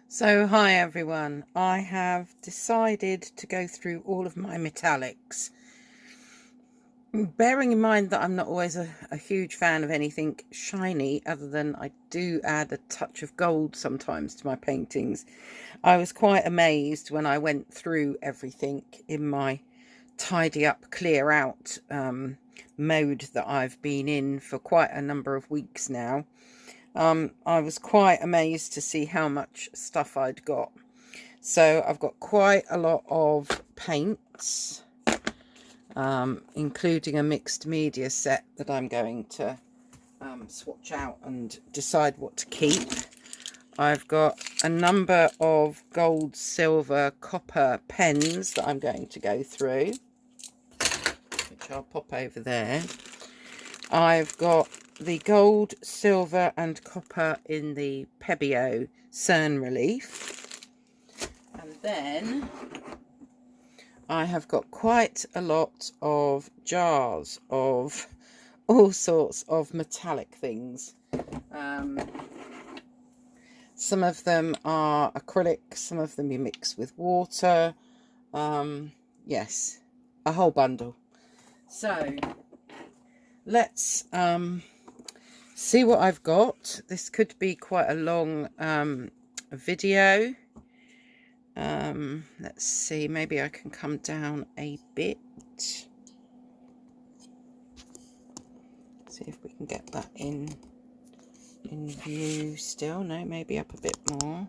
So hi everyone, I have decided to go through all of my metallics, bearing in mind that I'm not always a huge fan of anything shiny, other than I do add a touch of gold sometimes to my paintings. I was quite amazed when I went through everything in my tidy up, clear out mode that I've been in for quite a number of weeks now. I was quite amazed to see how much stuff I'd got. So I've got quite a lot of paints, including a mixed media set that I'm going to swatch out and decide what to keep. I've got a number of gold, silver, copper pens that I'm going to go through, which I'll pop over there. I've got the gold, silver and copper in the Pebeo Cern Relief. And then I have got quite a lot of jars of all sorts of metallic things. Some of them are acrylic, some of them you mix with water. Yes, a whole bundle. So let's see what I've got. This could be quite a long video. Let's see, maybe I can come down a bit. See if we can get that in view still. No, maybe up a bit more.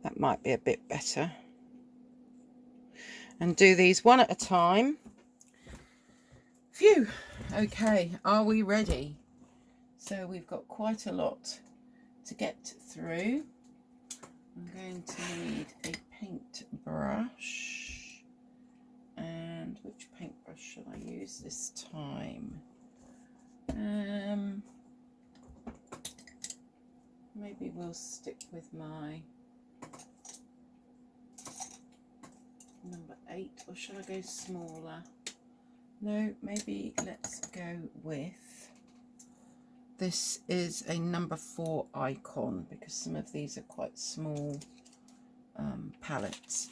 That might be a bit better. And do these one at a time. Phew. Okay, are we ready? So we've got quite a lot to get through. I'm going to need a paintbrush. And which paintbrush shall I use this time? Maybe we'll stick with my number 8, or shall I go smaller? No, maybe let's go with, this is a number 4 icon, because some of these are quite small palettes.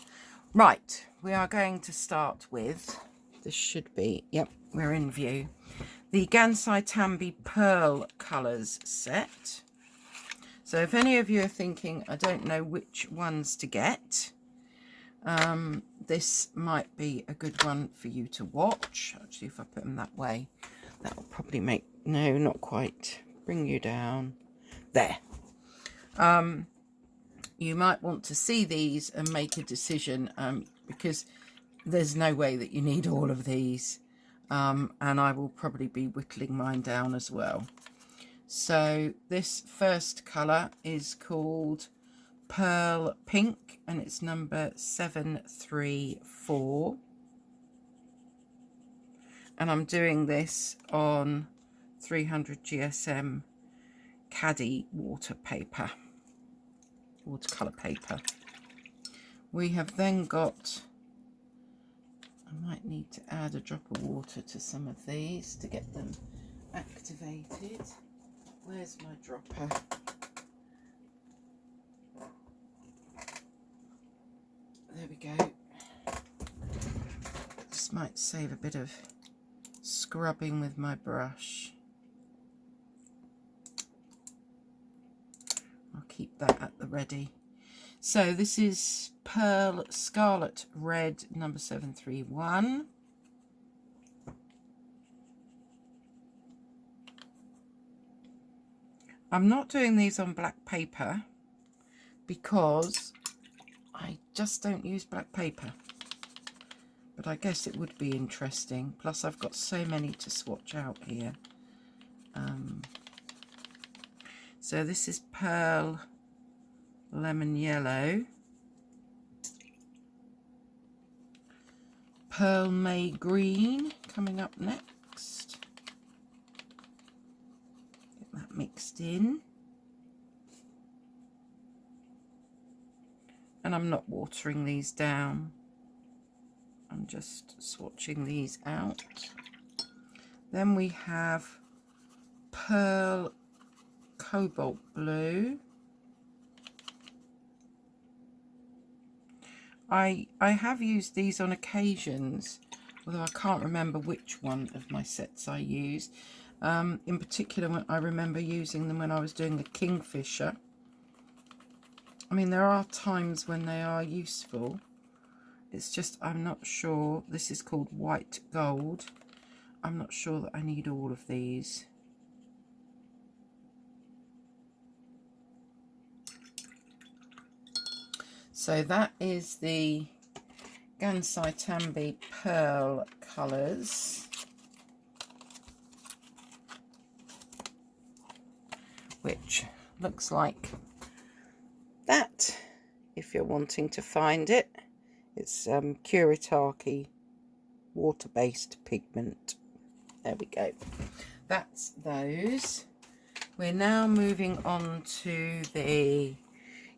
Right, we are going to start with, this should be, yep, we're in view, the Gansai Tambi Pearl Colours set. So if any of you are thinking, I don't know which ones to get, this might be a good one for you to watch. Actually, if I put them that way, that will probably make, no, not quite, bring you down. There. You might want to see these and make a decision, because there's no way that you need all of these. And I will probably be whittling mine down as well. So this first colour is called Pearl Pink, and it's number 734. And I'm doing this on 300 GSM Caddy watercolour paper. We have then got, I might need to add a drop of water to some of these to get them activated. Where's my dropper? There we go. This might save a bit of scrubbing with my brush. I'll keep that at the ready. So this is Pearl Scarlet Red number 731. I'm not doing these on black paper because I just don't use black paper. But I guess it would be interesting. Plus I've got so many to swatch out here. So this is Pearl Lemon Yellow. Pearl May Green coming up next. Get that mixed in. And I'm not watering these down. I'm just swatching these out. Then we have Pearl cobalt blue. I have used these on occasions, although I can't remember which one of my sets I used. In particular, when I remember using them when I was doing the Kingfisher. I mean, there are times when they are useful. It's just I'm not sure. This is called white gold. I'm not sure that I need all of these. So that is the Gansai Tambi Pearl colours, which looks like that if you're wanting to find it. It's Kuretake water-based pigment. There we go. That's those. We're now moving on to the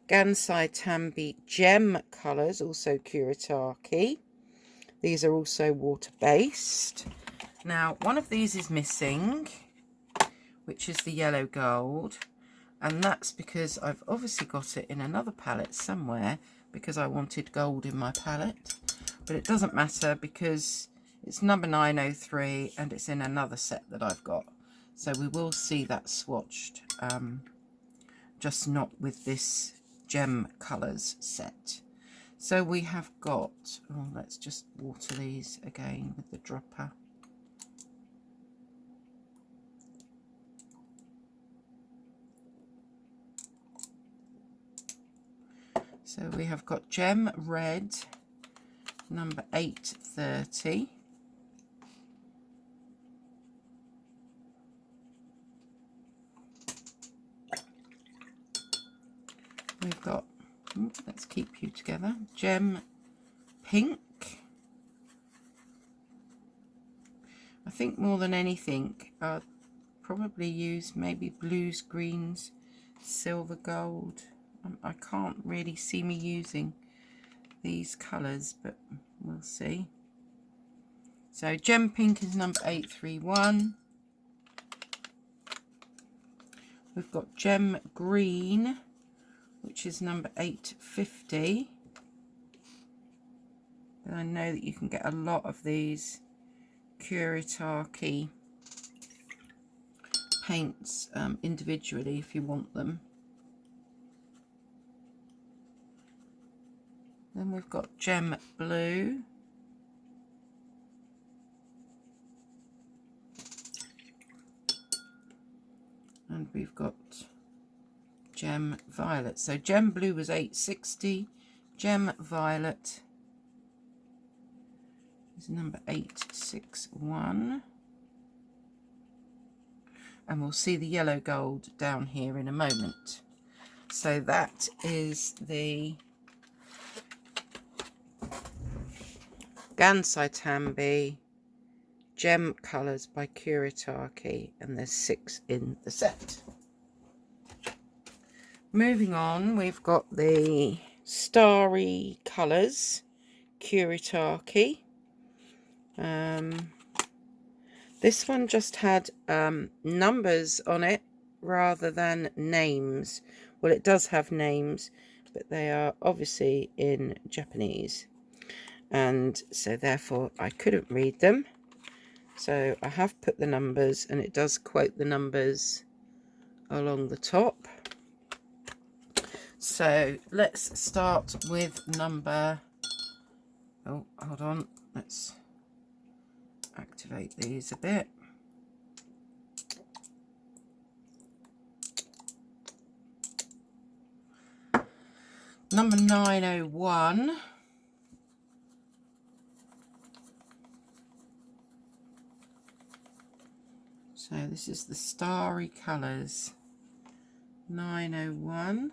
Gansai Tambi Gem colours, also Kuretake. These are also water-based. Now, one of these is missing, which is the yellow gold, and that's because I've obviously got it in another palette somewhere because I wanted gold in my palette, but it doesn't matter because it's number 903 and it's in another set that I've got. So we will see that swatched, just not with this Gem colours set. So we have got, oh, let's just water these again with the dropper. So we have got Gem Red, number 830. We've got, let's keep you together, Gem Pink. I think more than anything, I'd probably use maybe blues, greens, silver, gold. I can't really see me using these colours, but we'll see. So Gem Pink is number 831. We've got Gem Green, which is number 850. And I know that you can get a lot of these Kuretake paints individually if you want them. Then we've got Gem Blue. And we've got Gem Violet. So Gem Blue was 860. Gem Violet is number 861. And we'll see the yellow gold down here in a moment. So that is the Gansai Tambi Gem colours by Kuretake, and there's 6 in the set. Moving on, we've got the Starry colours Kuretake. This one just had numbers on it rather than names. Well, it does have names, but they are obviously in Japanese, and so therefore I couldn't read them. So I have put the numbers, and it does quote the numbers along the top. So let's start with number, oh, hold on, let's activate these a bit. Number 901. So this is the Starry colours 901.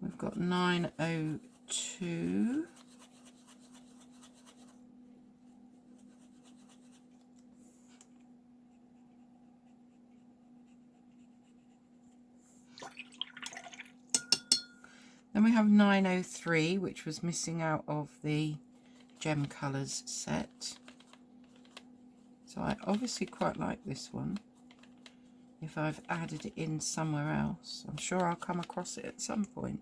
We've got 902. Then we have 903, which was missing out of the Gem Colours set. So I obviously quite like this one. If I've added it in somewhere else, I'm sure I'll come across it at some point.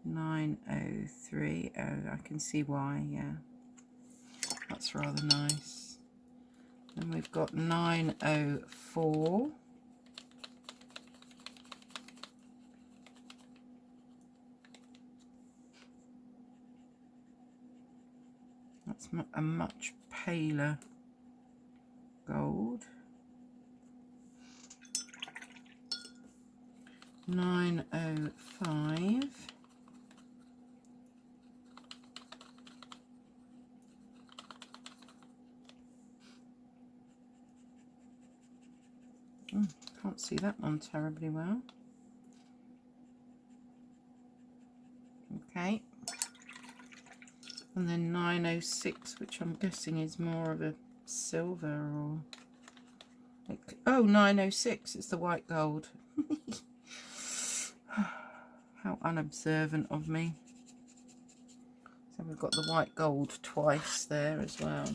903, oh, I can see why, yeah. That's rather nice. Then we've got 904. That's a much paler gold. 905. Can't see that one terribly well. Okay. And then 906, which I'm guessing is more of a silver or... Oh, 906, it's the white gold. How unobservant of me. So we've got the white gold twice there as well.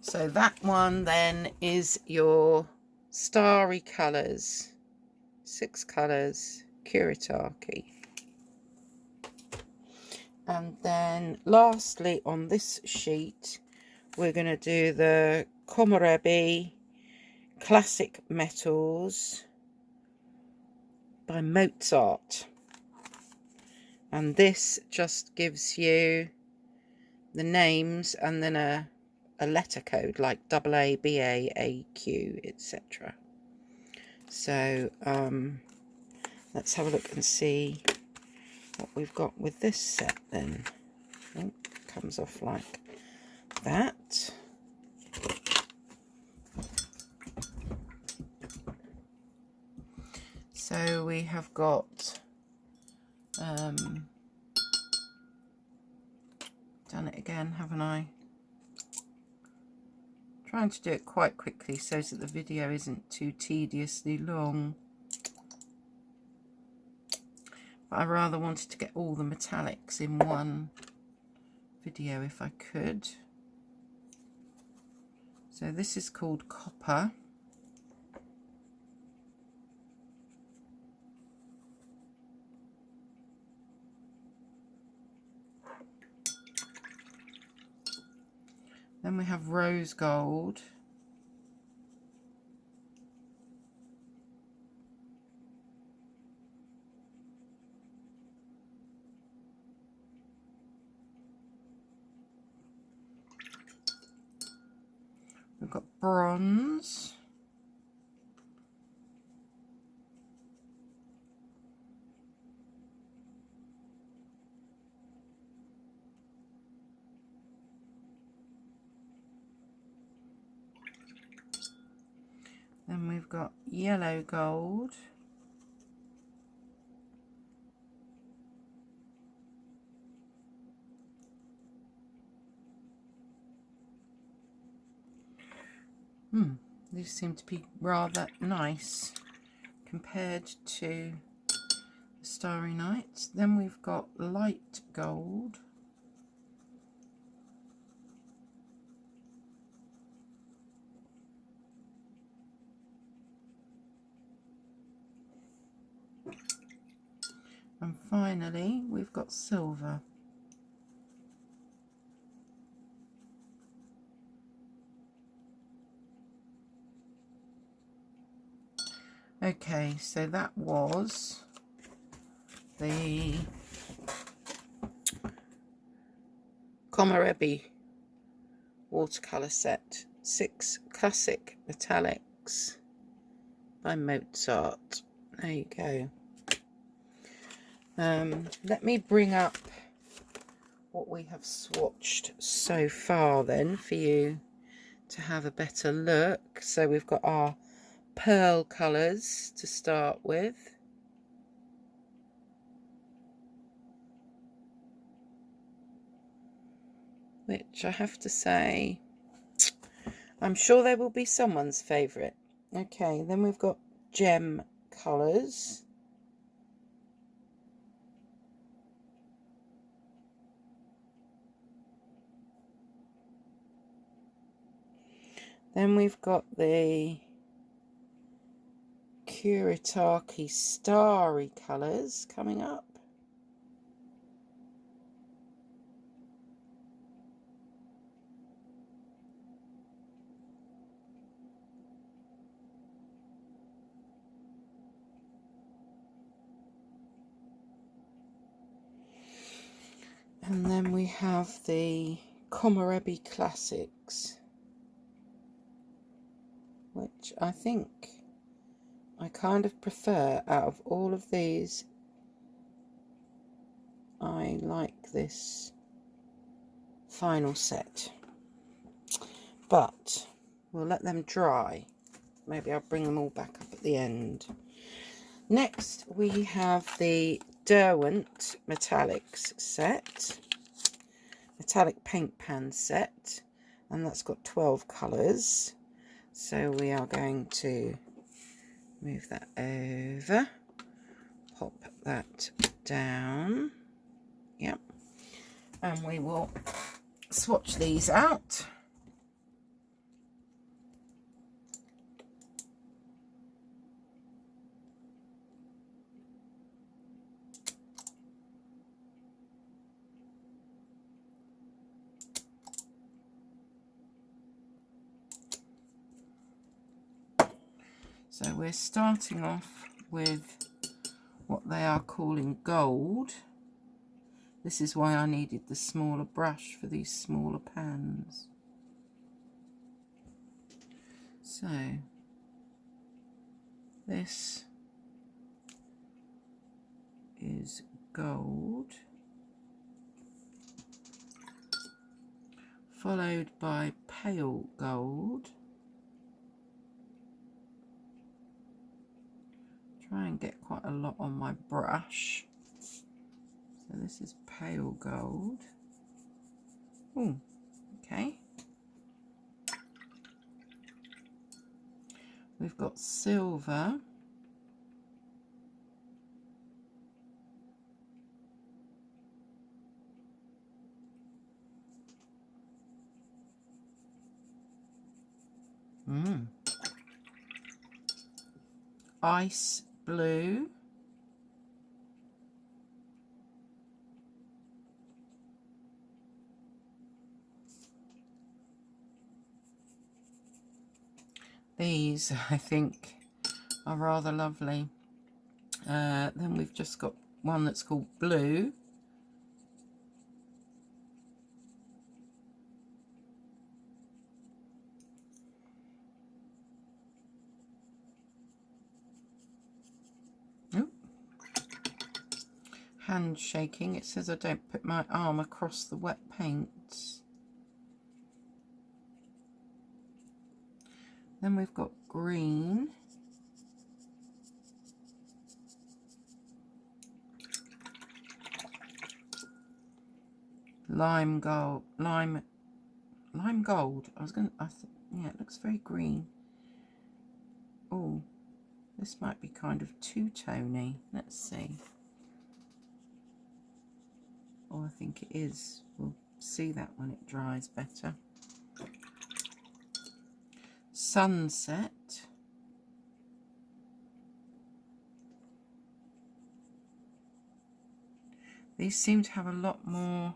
So that one then is your Starry Colours, 6 colours, Kuretake. And then lastly on this sheet, we're going to do the Komorebi Classic Metals by Mozart. And this just gives you the names and then a letter code like AA, BA, AQ, etc. So let's have a look and see what we've got with this set then. Oh, comes off like that. So we have got done it again, haven't I? Trying to do it quite quickly so that the video isn't too tediously long. But I rather wanted to get all the metallics in one video if I could. So this is called Copper. Then we have Rose Gold. We've got Bronze. Then we've got Yellow Gold. These seem to be rather nice compared to the Starry Night. Then we've got Light Gold. And finally, we've got Silver. Okay, so that was the Komorebi watercolour set, 6 classic metallics by Mozart. There you go. Let me bring up what we have swatched so far then for you to have a better look. So we've got our pearl colours to start with. Which I have to say, I'm sure they will be someone's favourite. Okay, then we've got Gem Colours. Then we've got the Kuretake Starry colours coming up. And then we have the Komorebi Classics, which I think I kind of prefer out of all of these. I like this final set, but we'll let them dry. Maybe I'll bring them all back up at the end. Next we have the Derwent Metallics set, metallic paint pan set, and that's got 12 colours. So we are going to move that over, pop that down, yep, and we will swatch these out. So we're starting off with what they are calling gold. This is why I needed the smaller brush for these smaller pans. So this is gold, followed by pale gold. Try and get quite a lot on my brush. So this is pale gold. Oh, okay. We've got silver. Ice blue. These, I think, are rather lovely. Then we've just got one that's called blue. Oh. Hand shaking. It says I don't put my arm across the wet paints. Then we've got green. Lime gold. Lime gold. Yeah, it looks very green. Oh, this might be kind of two-tony. Let's see. Oh, I think it is. We'll see that when it dries better. Sunset. These seem to have a lot more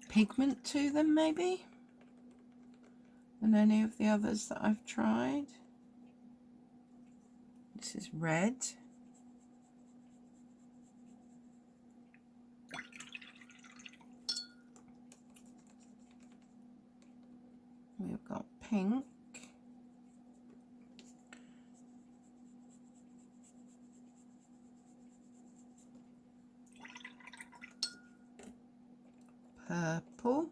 pigment to them, maybe, than any of the others that I've tried. This is red. We've got pink. Purple.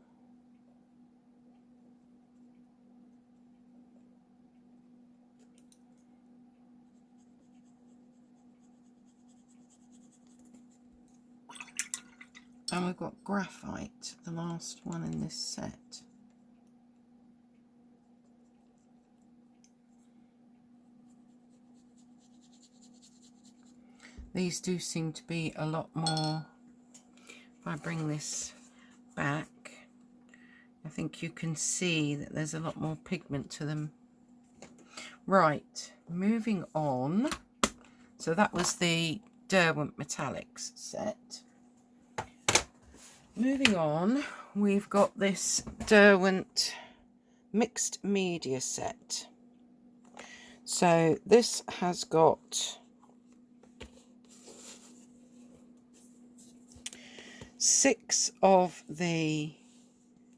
And we've got graphite, the last one in this set. These do seem to be a lot more. If I bring this back, I think you can see that there's a lot more pigment to them. Right, moving on. So that was the Derwent Metallics set. Moving on, we've got this Derwent Mixed Media set. So this has got 6 of the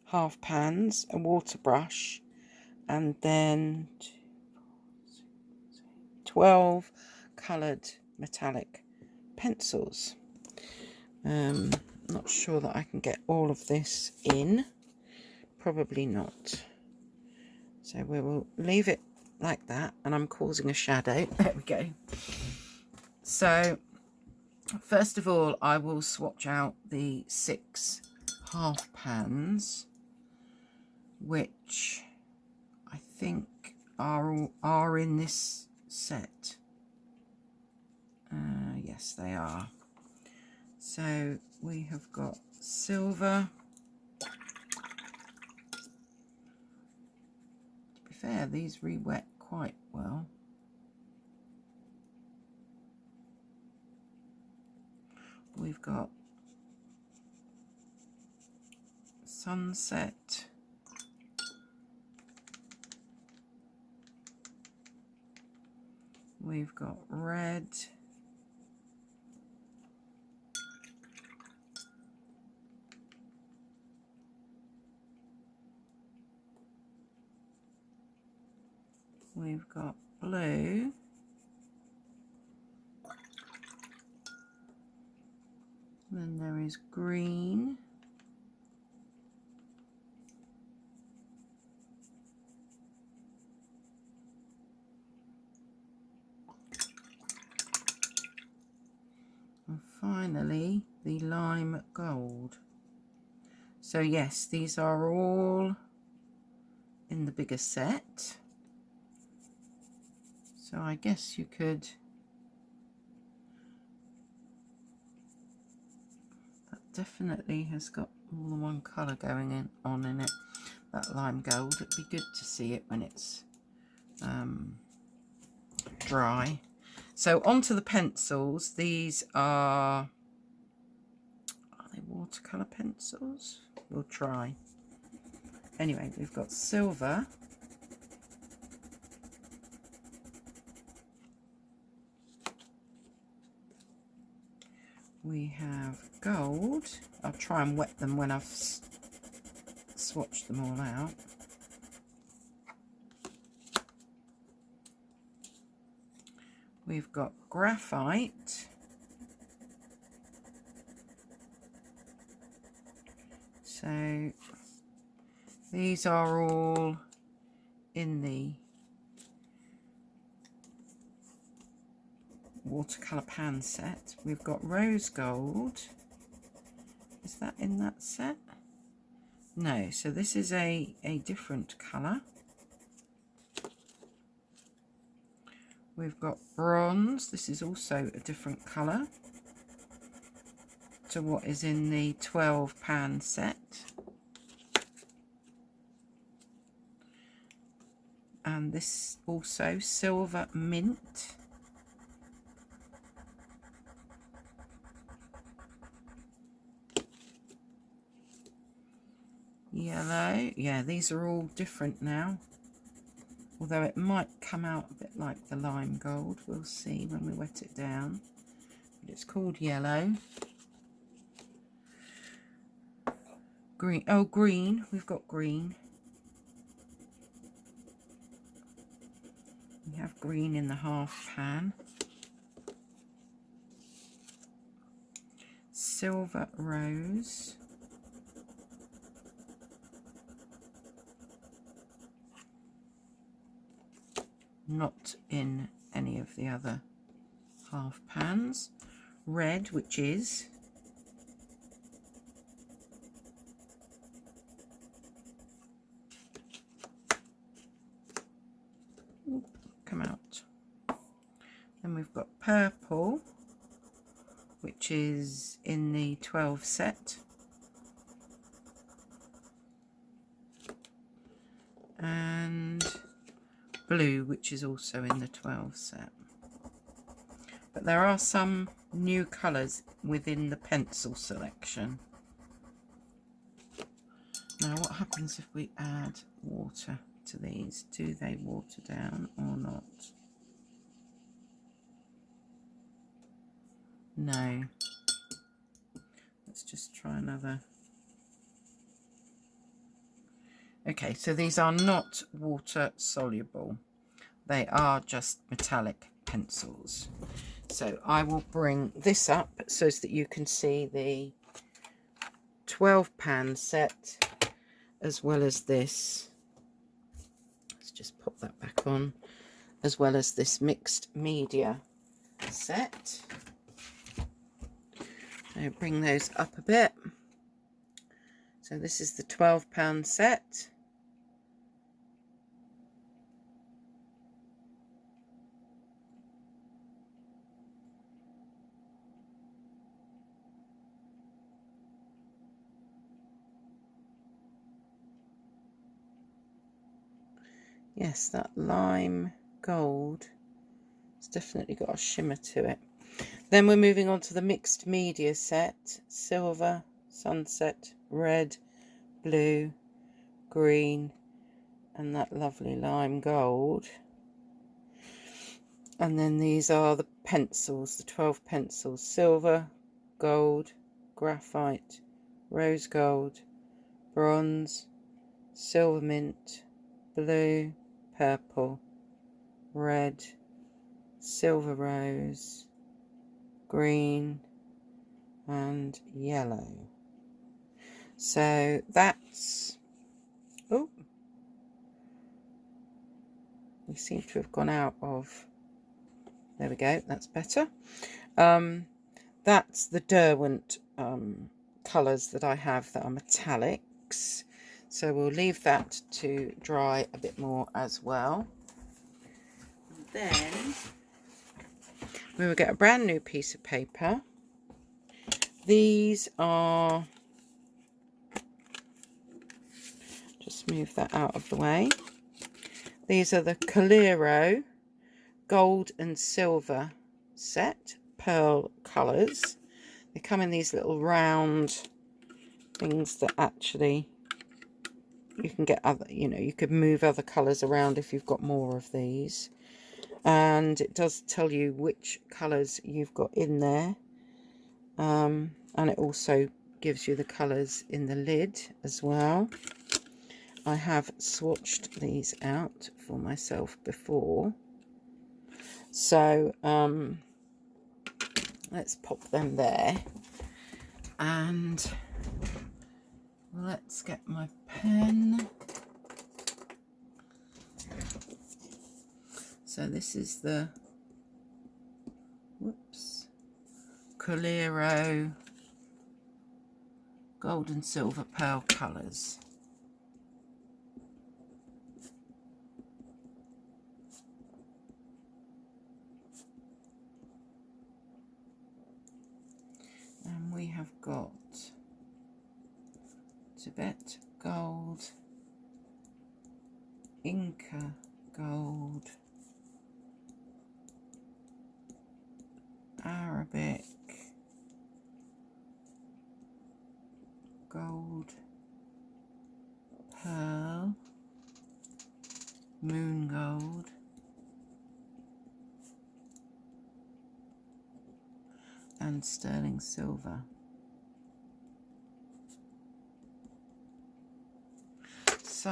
half pans, a water brush, and then 12 coloured metallic pencils. Not sure that I can get all of this in. Probably not. So we will leave it like that, and I'm causing a shadow. There we go. So first of all, I will swatch out the 6 half pans, which I think are in this set. Yes, they are. So we have got silver. To be fair, these re-wet quite well. We've got sunset. We've got red. We've got blue. Then there is green. And finally, the lime gold. So yes, these are all in the bigger set. So I guess you could, that definitely has got more than one colour going on in it, that lime gold. It'd be good to see it when it's dry. So onto the pencils. These are they watercolour pencils? We'll try. Anyway, we've got silver. We have gold. I'll try and wet them when I've swatched them all out. We've got graphite. So these are all in the watercolour pan set. We've got rose gold. Is that in that set? No, so this is a different colour. We've got bronze. This is also a different colour to what is in the 12 pan set. And this also silver mint. Yellow. Yeah, these are all different now. Although it might come out a bit like the lime gold. We'll see when we wet it down. But it's called yellow. Green. Oh, green. We've got green. We have green in the half pan. Silver rose. Not in any of the other half pans. Red, which is come out. Then we've got purple, which is in the 12 set. blue, which is also in the 12 set. But there are some new colours within the pencil selection. Now, what happens if we add water to these? Do they water down or not? No. Let's just try another. Okay, so these are not water soluble. They are just metallic pencils. So I will bring this up so that you can see the 12-pan set as well as this. Let's just pop that back on, as well as this mixed media set. So bring those up a bit. So this is the 12-pound set. Yes, that lime gold, it's definitely got a shimmer to it. Then we're moving on to the mixed media set. Silver, sunset, red, blue, green, and that lovely lime gold. And then these are the pencils, the 12 pencils. Silver, gold, graphite, rose gold, bronze, silver mint, blue, purple, red, silver rose, green, and yellow. So that's, oh, we seem to have gone out of, there we go, that's better. That's the Derwent colours that I have that are metallics. So we'll leave that to dry a bit more as well. And then we will get a brand new piece of paper. These are, just move that out of the way. These are the Colero gold and silver set, pearl colours. They come in these little round things that actually you can get other, you know, you could move other colours around if you've got more of these. And it does tell you which colours you've got in there. And it also gives you the colours in the lid as well. I have swatched these out for myself before. So let's pop them there. And let's get my pen. So this is the, whoops, Colero gold and silver pearl colours. And we have got Tibet gold, Inca gold, Arabic gold, pearl, moon gold, and sterling silver. So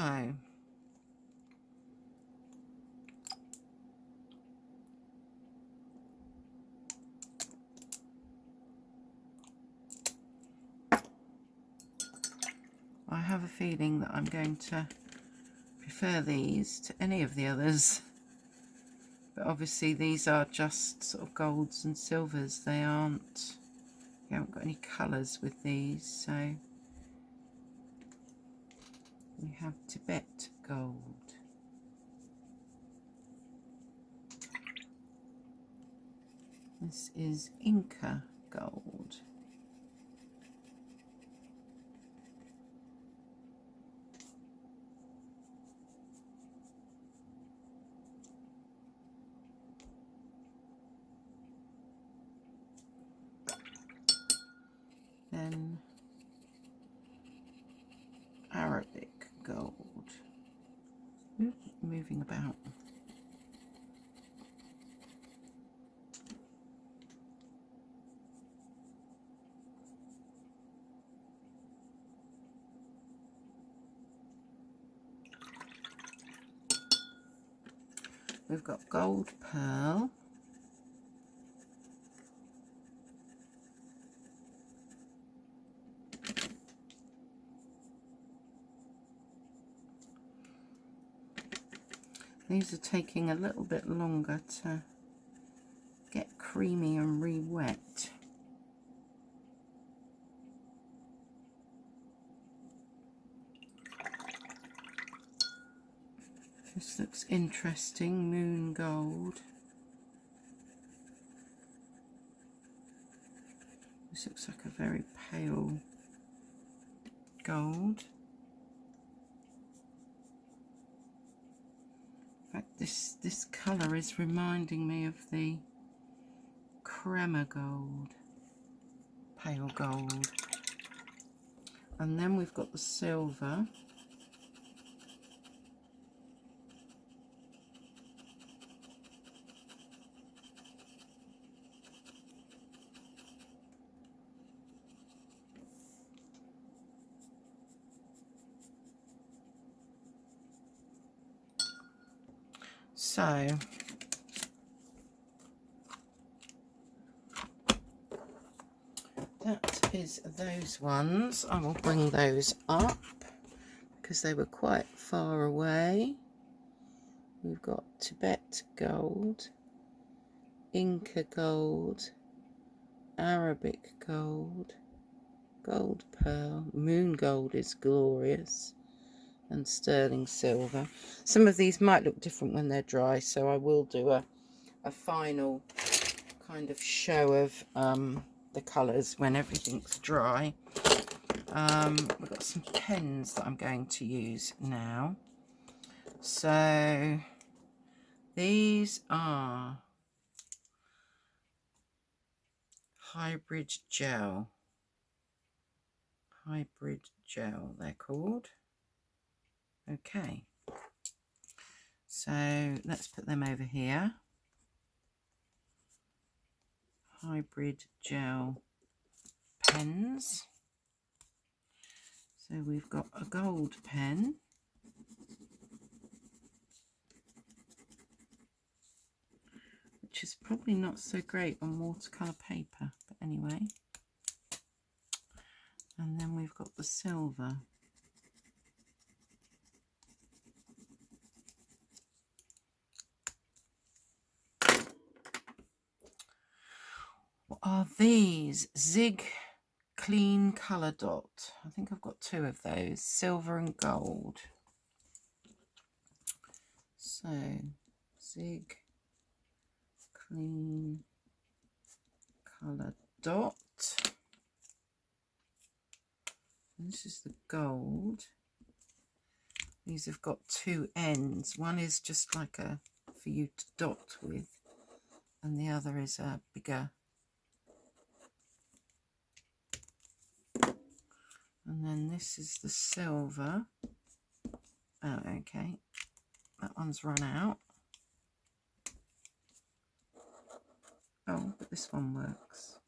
I have a feeling that I'm going to prefer these to any of the others, but obviously these are just sort of golds and silvers. They aren't, you haven't got any colours with these. So we have Tibet gold, this is Inca gold, then Arabic gold. Moving about. We've got gold pearl. These are taking a little bit longer to get creamy and re-wet. This looks interesting, moon gold. This looks like a very pale gold. In fact, this colour is reminding me of the crema gold, pale gold. And then we've got the silver. So that is those ones. I will bring those up because they were quite far away. We've got Tibet gold, Inca gold, Arabic gold, gold pearl, moon gold is glorious, and sterling silver. Some of these might look different when they're dry, so I will do a final kind of show of the colours when everything's dry. We've got some pens that I'm going to use now. So these are hybrid gel they're called. Okay, so let's put them over here. Hybrid gel pens. So we've got a gold pen, which is probably not so great on watercolour paper, but anyway. And then we've got the silver. What are these? Zig Clean Colour Dot. I think I've got two of those, silver and gold. So, Zig Clean Colour Dot. And this is the gold. These have got two ends. One is just like a for you to dot with, and the other is a bigger. And then this is the silver. Oh, okay. That one's run out. Oh, but this one works.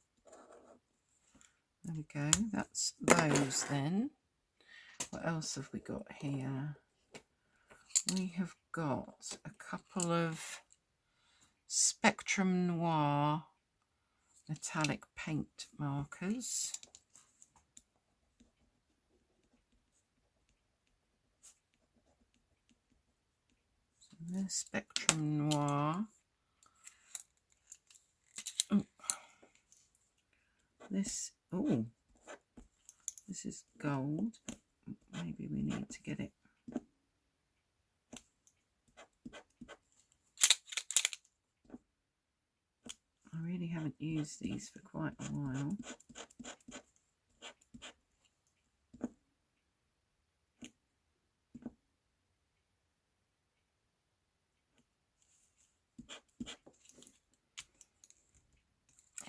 There we go. That's those then. What else have we got here? We have got a couple of Spectrum Noir metallic paint markers. So there's Spectrum Noir. Oh, this is gold. Maybe we need to get it. I really haven't used these for quite a while.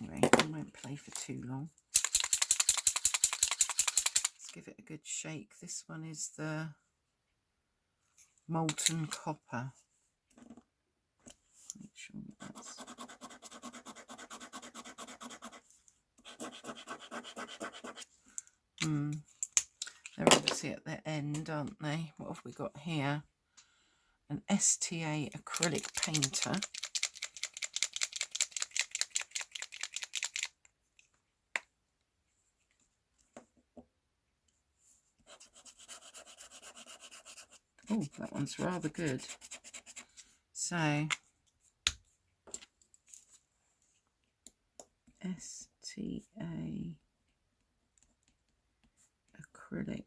Anyway, I won't play for too long. give it a good shake. This one is the molten copper. Make sure that's... They're obviously at their end, aren't they? What have we got here? An STA acrylic painter. Oh, that one's rather good. So, STA acrylic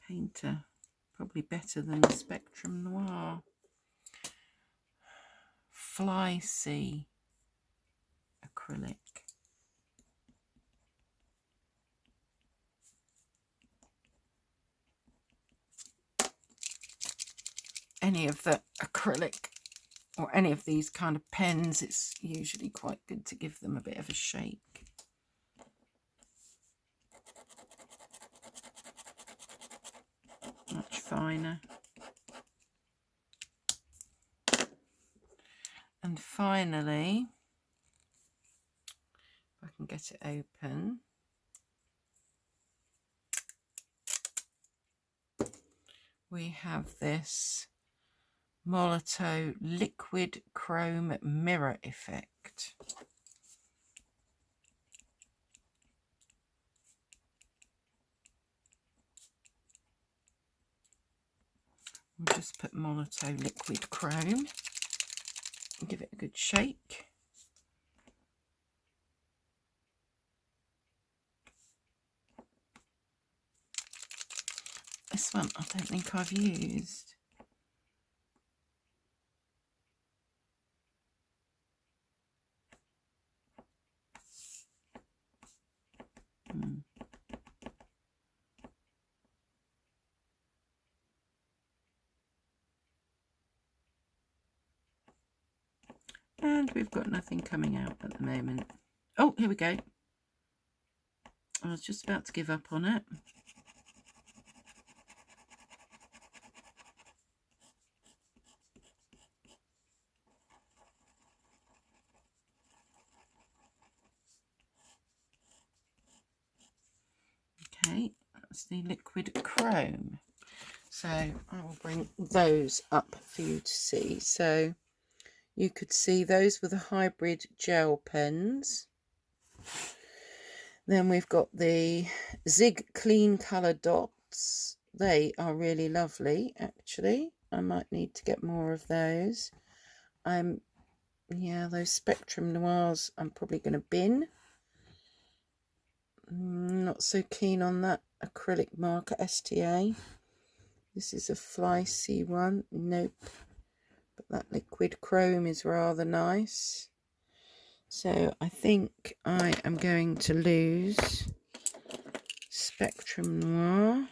painter, probably better than the Spectrum Noir. Fly Sea acrylic. Any of the acrylic or any of these kind of pens, it's usually quite good to give them a bit of a shake. Much finer. And finally, if I can get it open, we have this Molotow liquid chrome mirror effect. We'll just put Molotow liquid chrome and give it a good shake. This one I don't think I've used. And we've got nothing coming out at the moment. Oh, here we go. I was just about to give up on it. Okay, that's the liquid chrome. So I will bring those up for you to see. So you could see those were the hybrid gel pens. Then we've got the Zig Clean Colour Dots. They are really lovely, actually. I might need to get more of those. Yeah, those Spectrum Noirs I'm probably going to bin. Not so keen on that acrylic marker STA. This is a Fly Sea one. Nope. But that liquid chrome is rather nice. So I think I am going to lose Spectrum Noir,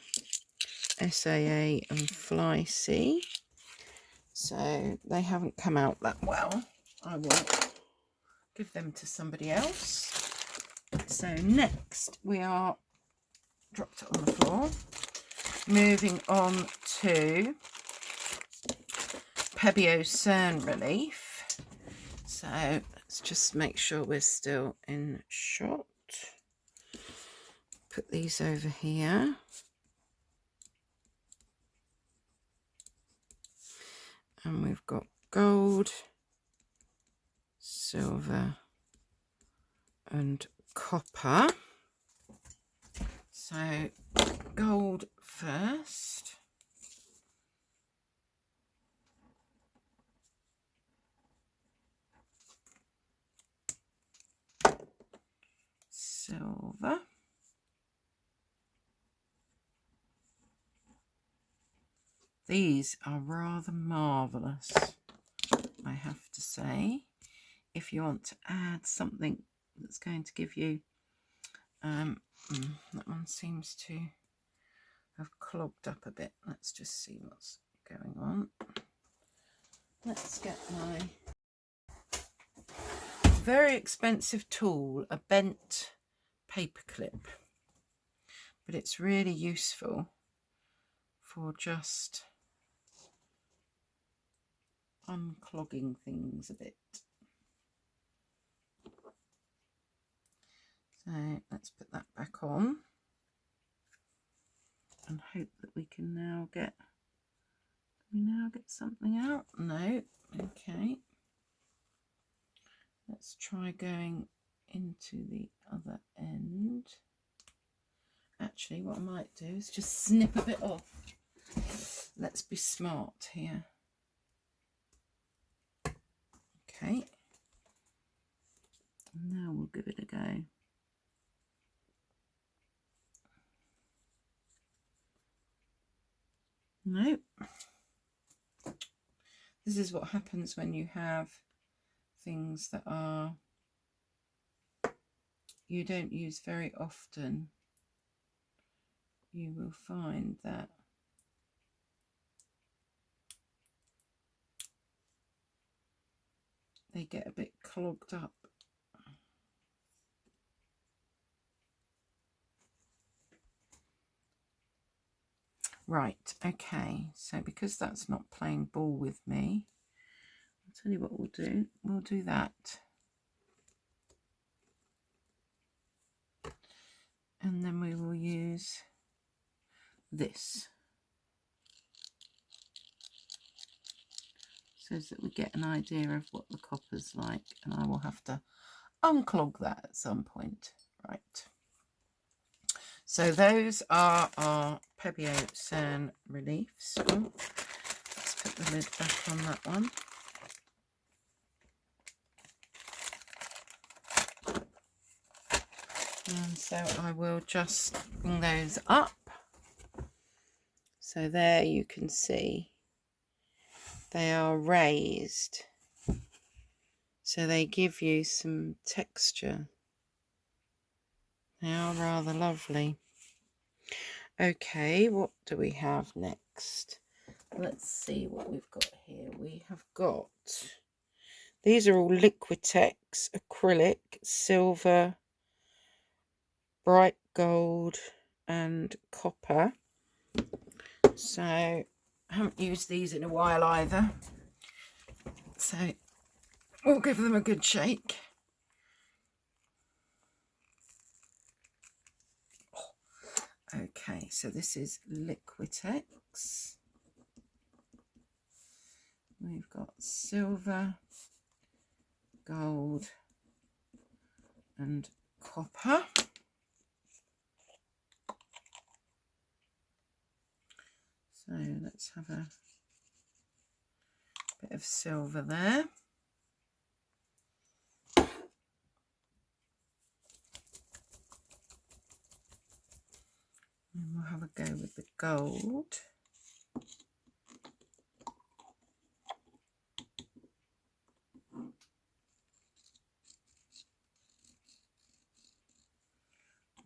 SAA and Fly Sea. So they haven't come out that well. I will give them to somebody else. So next we are, dropped it on the floor, moving on to Pebeo Cern Relief. So let's just make sure we're still in shot. Put these over here. And we've got gold, silver and copper. So gold first. Silver. These are rather marvellous, I have to say. If you want to add something that's going to give you, that one seems to have clogged up a bit. Let's just see what's going on. Let's get my very expensive tool, a bent paper clip. but it's really useful for just unclogging things a bit. So let's put that back on and hope that we can now get, something out? No. Okay. Let's try going into the other end. Actually, what I might do is just snip a bit off. Let's be smart here. Okay. Now we'll give it a go. Nope. This is what happens when you have things that you don't use very often. You will find that they get a bit clogged up. Right, okay, so because that's not playing ball with me, I'll tell you what we'll do that. And then we will use this, so that we get an idea of what the copper's like, and I will have to unclog that at some point. Right. So those are our Pebeo Cern reliefs. Oh, let's put the lid back on that one. And so I will just bring those up. So there you can see they are raised. So they give you some texture. They are rather lovely. Okay, what do we have next? Let's see what we've got here. We have got, these are all Liquitex, acrylic, silver, bright gold and copper. So I haven't used these in a while either. So we'll give them a good shake. Okay, so this is Liquitex. We've got silver, gold and copper. So let's have a bit of silver there. And we'll have a go with the gold.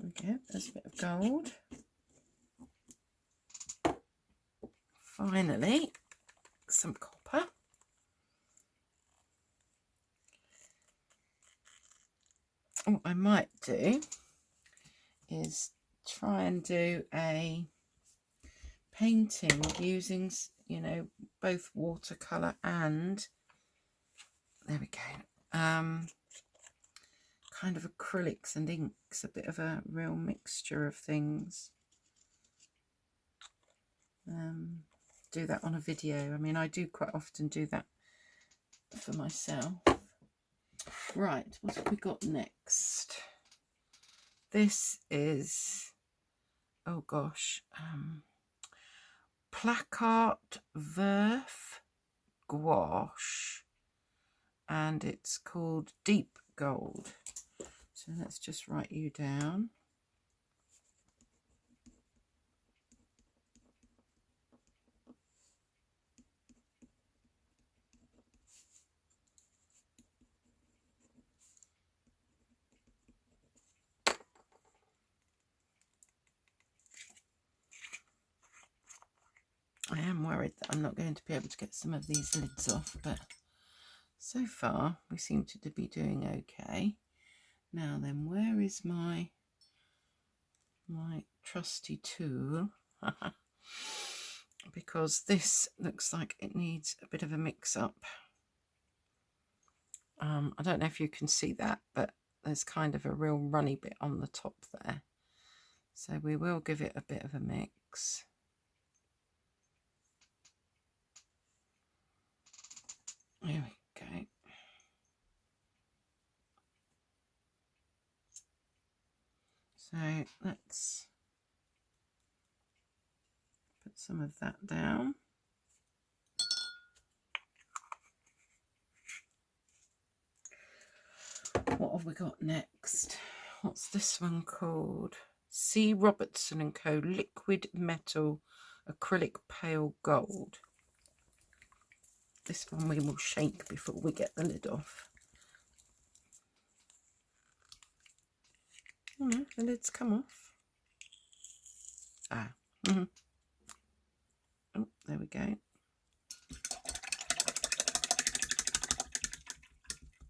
Okay, there's a bit of gold. Finally, some copper. What I might do is try and do a painting using, you know, both watercolour and, there we go, kind of acrylics and inks, a bit of a real mixture of things. Do that on a video. I mean, I do quite often do that for myself. Right, what have we got next? This is, oh gosh, Placard Verf Gouache, and it's called Deep Gold. So let's just write you down. I am worried that I'm not going to be able to get some of these lids off, but so far we seem to be doing okay. Now then, where is my my trusty tool because this looks like it needs a bit of a mix up. I don't know if you can see that, but there's kind of a real runny bit on the top there. So we will give it a bit of a mix. There we go. So let's put some of that down. What have we got next? What's this one called? C. Robertson & Co. Liquid Metal Acrylic Pale Gold. This one we will shake before we get the lid off. Oh no, the lid's come off. Oh, there we go.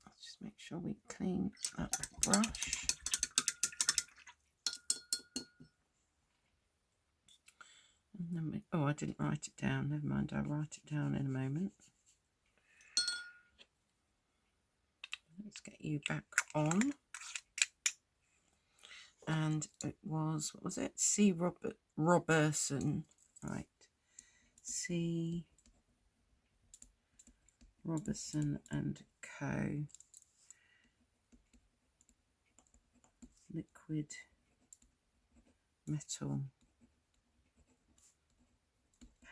Let's just make sure we clean that brush. And then oh, I didn't write it down. Never mind, I'll write it down in a moment. Let's get you back on. And it was, what was it? C. Robertson, right? C. Robertson and Co. Liquid Metal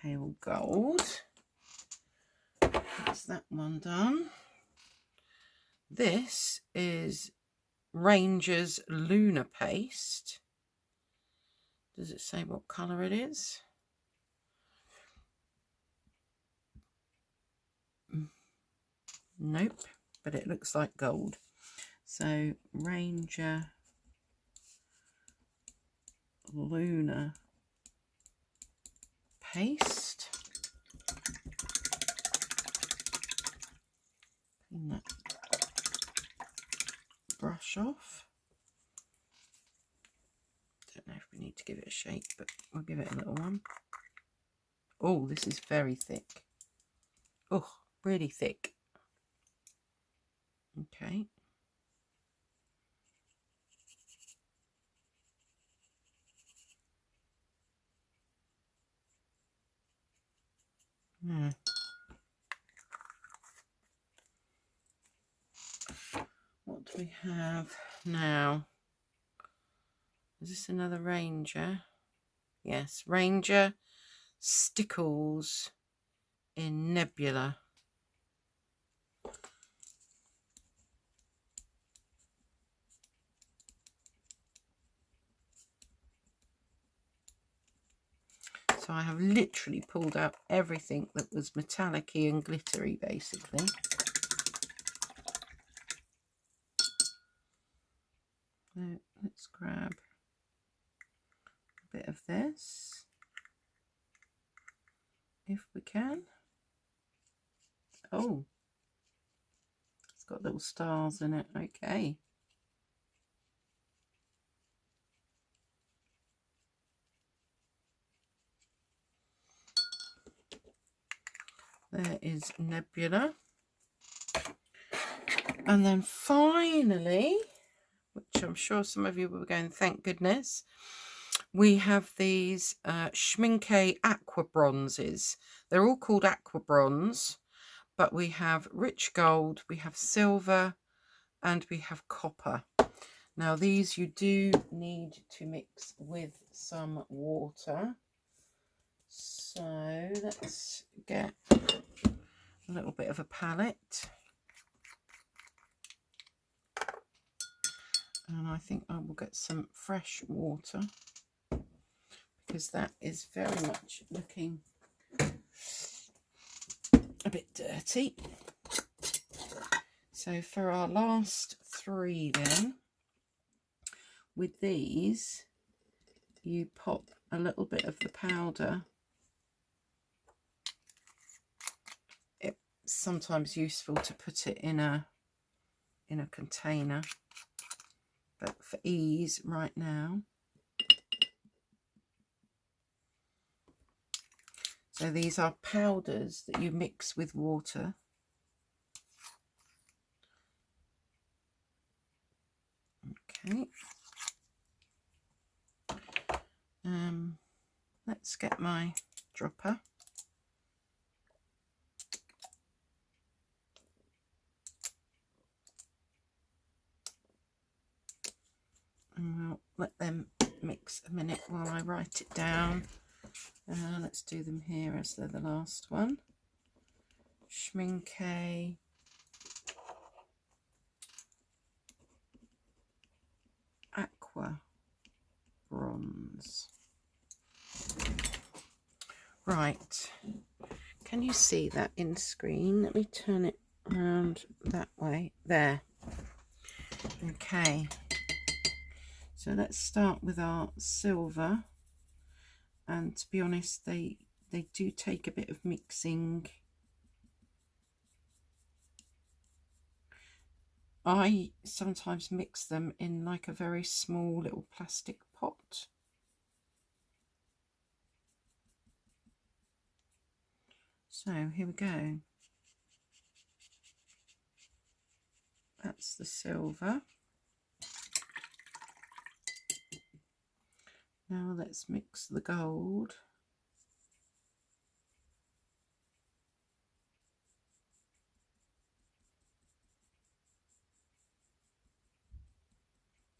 Pale Gold. That's that one done. This is Ranger's Lunar Paste. Does it say what colour it is? Nope, but it looks like gold. So Ranger Lunar Paste. Clean that brush off. Don't know if we need to give it a shake, but we'll give it a little one. Oh, this is very thick. Oh, really thick. Okay. Yeah. What do we have now? Is this another Ranger? Yes, Ranger Stickles in Nebula. So I have literally pulled out everything that was metallic-y and glittery, basically. So let's grab a bit of this, if we can. Oh, it's got little stars in it. Okay. There is Nebula. And then finally, which I'm sure some of you will be going, thank goodness, we have these Schmincke Aqua Bronzes. They're all called Aqua Bronze, but we have rich gold, we have silver, and we have copper. Now these you do need to mix with some water. So let's get a little bit of a palette. And I think I will get some fresh water, because that is very much looking a bit dirty. So for our last three then, with these, you pop a little bit of the powder. It's sometimes useful to put it in a container, but for ease right now, So these are powders that you mix with water. Okay. Let's get my dropper. And we'll let them mix a minute while I write it down. Let's do them here as they're the last one. Schminke, Aqua Bronze. Right, can you see that in screen? Let me turn it around that way. There. Okay, so let's start with our silver, and to be honest, they do take a bit of mixing. I sometimes mix them in like a very small little plastic pot. So here we go. That's the silver. Now let's mix the gold.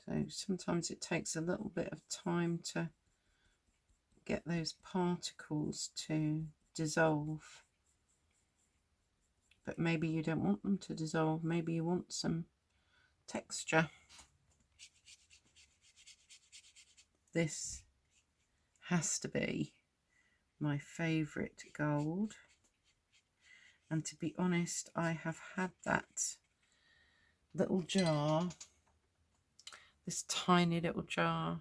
So sometimes it takes a little bit of time to get those particles to dissolve. But maybe you don't want them to dissolve. Maybe you want some texture. This has to be my favourite gold. And to be honest, I have had that little jar, this tiny little jar,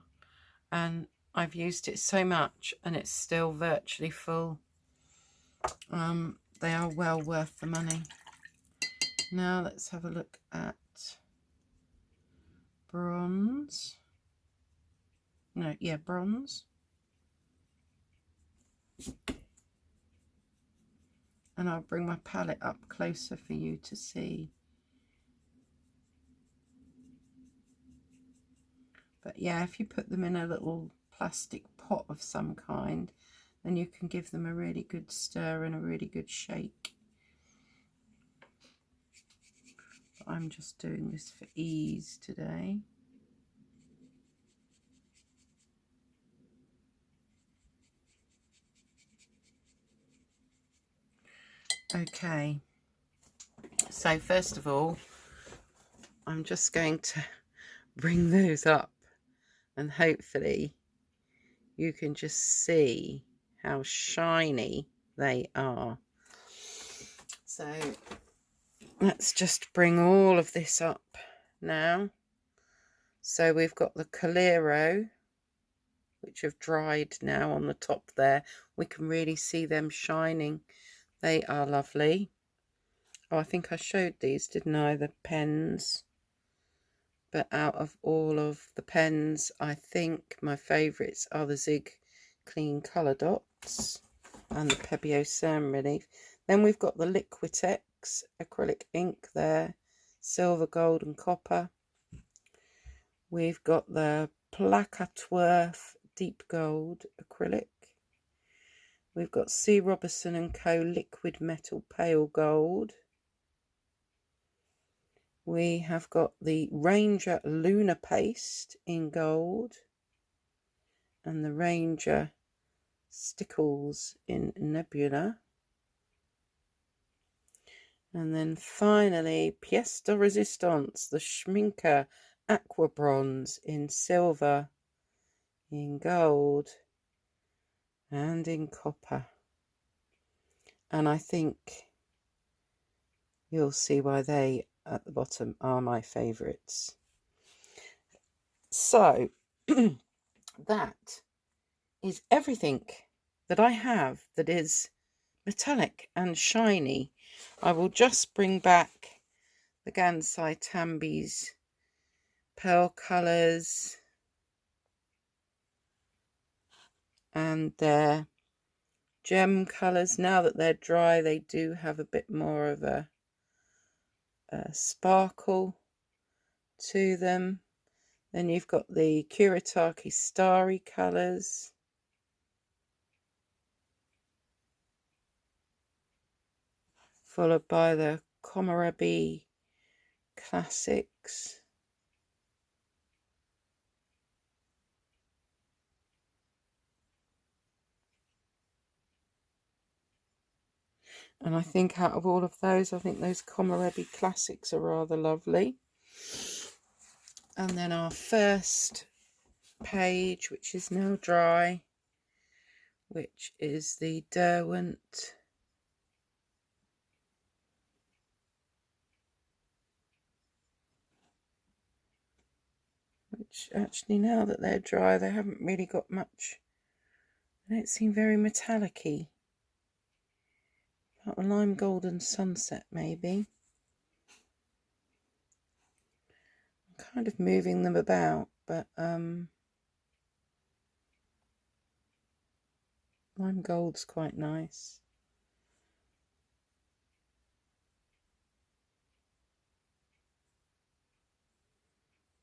and I've used it so much and it's still virtually full. They are well worth the money. Now let's have a look at bronze. No, yeah, bronze. And I'll bring my palette up closer for you to see. But yeah, if you put them in a little plastic pot of some kind, then you can give them a really good stir and a really good shake. I'm just doing this for ease today. Okay, so first of all, I'm just going to bring those up and hopefully you can just see how shiny they are. So let's just bring all of this up now. So we've got the Colero, which have dried now on the top there. We can really see them shining. They are lovely. Oh, I think I showed these, didn't I? The pens. But out of all of the pens, I think my favourites are the Zig Clean Colour Dots and the Pebeo Cern Relief. Then we've got the Liquitex acrylic ink there, silver, gold and copper. We've got the Placatworth Deep Gold acrylic. We've got C. Robertson & Co. Liquid Metal Pale Gold. We have got the Ranger Lunar Paste in gold. And the Ranger Stickles in Nebula. And then finally, Pièce de Resistance, the Schminke Aqua Bronze in silver, in gold, and in copper. And I think you'll see why they at the bottom are my favourites. So that is everything that I have that is metallic and shiny. I will just bring back the Gansai Tambi's Pearl Colours and their gem colours. Now that they're dry, they do have a bit more of a sparkle to them. Then you've got the Kuretake Starry colours. Followed by the Komorebi Classics. And I think out of all of those, I think those Komorebi Classics are rather lovely. And then our first page, which is now dry, which is the Derwent. Which actually, now that they're dry, they haven't really got much. They don't seem very metallic-y. Like a lime golden sunset, maybe. I'm kind of moving them about, but lime gold's quite nice.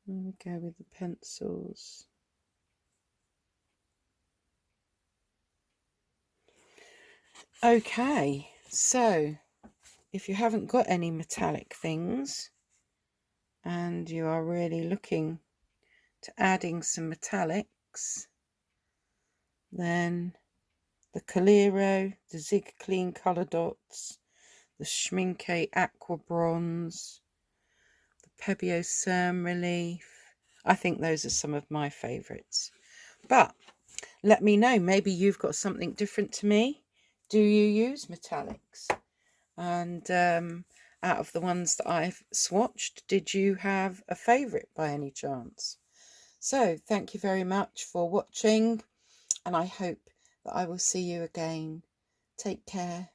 There we go with the pencils. Okay, so if you haven't got any metallic things and you are really looking to adding some metallics, then the Coliro, the Zig Clean Colour Dots, the Schmincke Aqua Bronze, the Pebeo Cerm Relief. I think those are some of my favourites. But let me know, maybe you've got something different to me. Do you use metallics? And out of the ones that I've swatched, did you have a favourite by any chance? So thank you very much for watching, and I hope that I will see you again. Take care.